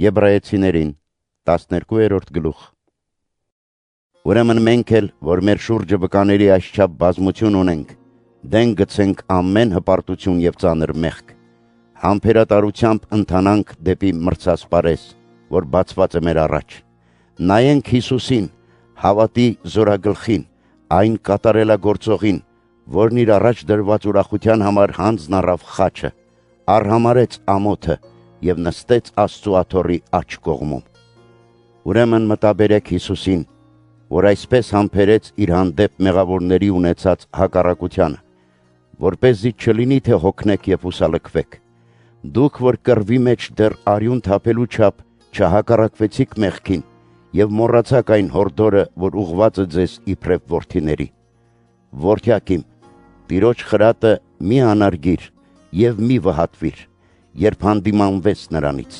Եբրայեցիներին 12-րդ գլուխ։ Ուրեմն մենք էլ, որ մեր շուրջը վկաների այսչափ բազմություն ունենք, դեն գցենք ամեն հպարտություն և ծանր մեղք, համբերատարությամբ ընթանանք դեպի մրցասպարես, որ բացված է մեր առաջ։ Նայենք Հիսուսին, հավատի զորագլխին, այն կատարելագործողին, որն իր առաջ դրված ուրախության համար հանձն առավ խաչը, արհամարեց ամոթը և նստեց Աստծու աթոռի աջ կողմում։ Ուրեմն մտաբերեք Հիսուսին, որ այսպես համբերեց իր հանդեպ մեղավորների ունեցած հակառակությանը, որպեսզի չլինի թե հոգնեք և հուսալքվեք։ Դուք, որ կռվի մեջ դեռ արյուն թափելու չափ չհակառակվեցիք մեղքին և մոռացաք այն հորդորը, որ ուղղված է ձեզ իբրև որդիների։ Որդյակ իմ, Տիրոջ խրատը մի անարգիր և մի վհատվիր, երբ հանդիմանվես նրանից,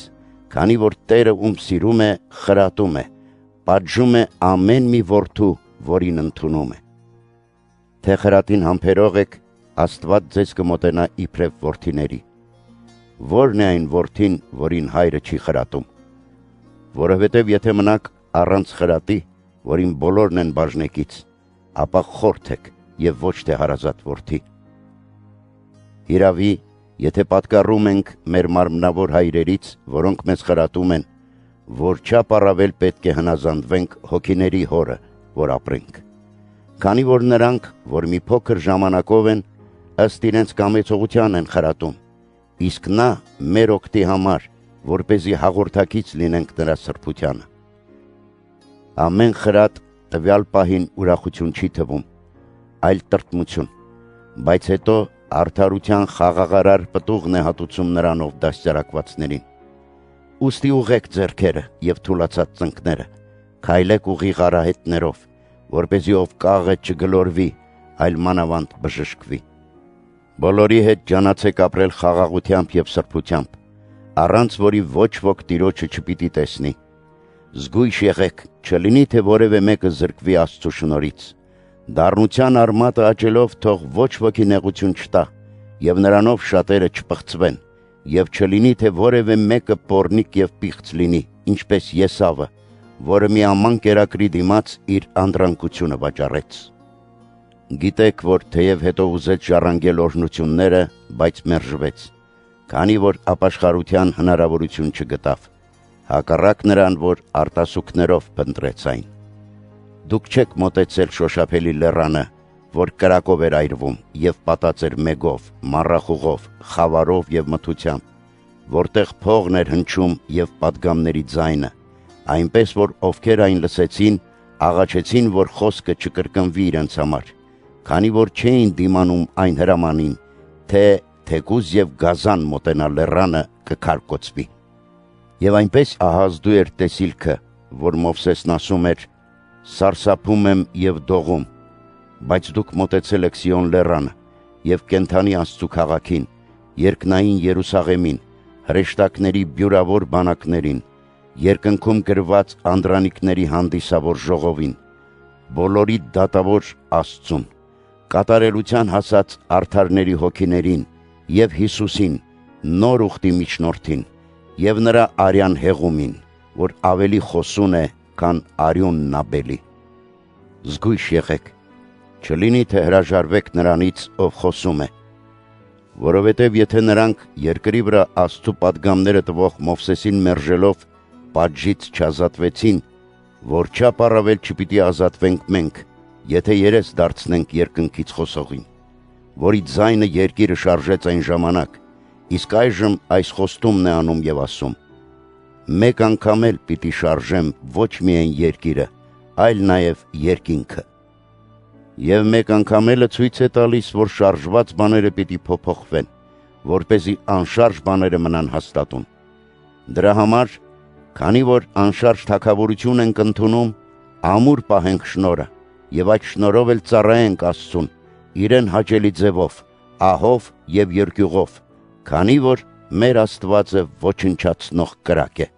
քանի որ Տերը ում սիրում է, խրատում է, պատժում է ամեն մի որդու, որին ընդունում է։ Թե խրատին համբերող եք, Աստված ձեզ կմոտենա իբրև որդիների։ Ո՞րն է այն որդին, որին հայրը չի խրատում։ Որովհետև եթե մնաք առանց խրատի, որին բոլորն են բաժնեկից, ապա խորթ եք և ոչ թե հարազատ որդի։ Հիրավի, եթե պատկառում ենք մեր մարմնավոր հայրերից, որոնք մեզ խրատում են, որչափ առավել պետք է հնազանդվենք հոգիների հորը, որ ապրենք։ Քանի որ նրանք, որ մի փոքր ժամանակով են, ըստ իրենց կամեցողության են խրատում, իսկ նա մեր օգտի համար, որպեսզի հաղորդակից լինենք նրա սրբությանը։ Ամեն խրատ տվյալ պահին ուրախություն չի թվում, այլ տրտմություն, բայց հետո արդարության խաղաղարար պտուղն է հատուցում նրանով դաստիարակվածներին։ Ուստի ուղեք ձեռքերը և թուլացած ծնկները, քայլեք ուղիղ արահետներով, որպեսզի ով կաղը չգլորվի, այլ մանավանդ բժշկվի։ Բոլորի հետ ջանացեք ապրել խաղաղությամբ և սրբությամբ, առանց որի ոչ ոք Տիրոջը չպիտի տեսնի։ Զգույշ եղեք, չլինի թե որևէ մեկը զրկվի Աստծու շնորհից։ Դառնության արմատը աճելով թող ոչ ոքի նեղություն չտա, և նրանով շատերը չպղծվեն, և չլինի թե որևէ մեկը պոռնիկ և պիղծ լինի, ինչպես Եսավը, որը մի աման կերակրի դիմաց իր անդրանկությունը վաճառեց։ Գիտեք, որ թեև հետո ուզեց ժառանգել օրհնությունները, բայց մերժվեց, քանի որ ապաշխարության հնարավորություն չգտավ, հակառակ նրան, որ արտասուքներով փնտրեց այն։ Դուք չեք մոտեցել շոշափելի լեռանը, որ կրակով էր այրվում և պատած էր մեգով, մառախուղով, խավարով և մթությամբ, որտեղ փողն էր հնչում և պատգամների ձայնը, այնպես որ ովքեր այն լսեցին, աղաչեցին, որ խոսքը չկրկնվի իրենց համար, քանի որ չէին դիմանում այն հրամանին, թե թեկուզ և գազան մոտենա լեռանը կքարկոծվի։ Եվ այնպես ահազդու էր տեսիլքը, որ Մովսեսն ասում էր. «Սարսափում եմ և դողում, բայց դուք մոտեցել եք Սիոն լեռանը և կենդանի Աստծու քաղաքին, երկնային Երուսաղեմին, հրեշտակների բյուրավոր բանակներին, երկնքում գրված անդրանիկների հանդիսավոր ժողովին, բոլորի դատավոր Աստծուն, կատարելության հասած արդարների հոգիներին և Հիսուսին, նոր ուխտի միջնորդին, և նրա արյան հեղումին, որ ավելի խոսուն է, քան արյունն Աբելի։ Զգույշ եղեք, չլինի թե հրաժարվեք նրանից, ով խոսում է, որովհետև եթե նրանք երկրի վրա Աստծու պատգամները տվող Մովսեսին մերժելով պատժից չազատվեցին, որչափ առավել չպիտի ազատվենք մենք, եթե երես դարձնենք երկնքից խոսողին, որի ձայնը երկիրը շարժեց այն ժամանակ, իսկ այժմ այս խոստումն է անում և ասում. «Մեկ անգամ էլ պիտի շարժեմ ոչ միայն երկիրը, այլ նաև երկինքը»։ Եվ մեկ անգամ էլ ցույց է տալիս, որ շարժված բաները պիտի փոփոխվեն, որպեսզի անշարժ բաները մնան հաստատուն։ Դրա համար, քանի որ անշարժ թագավորություն ենք ընդունում, ամուր պահենք շնորհը և այդ շնորհով էլ ծառայենք Աստծուն, իրեն հաճելի ձևով, ահով և երկյուղով, քանի որ մեր Աստվածը ոչնչացնող կրակ է։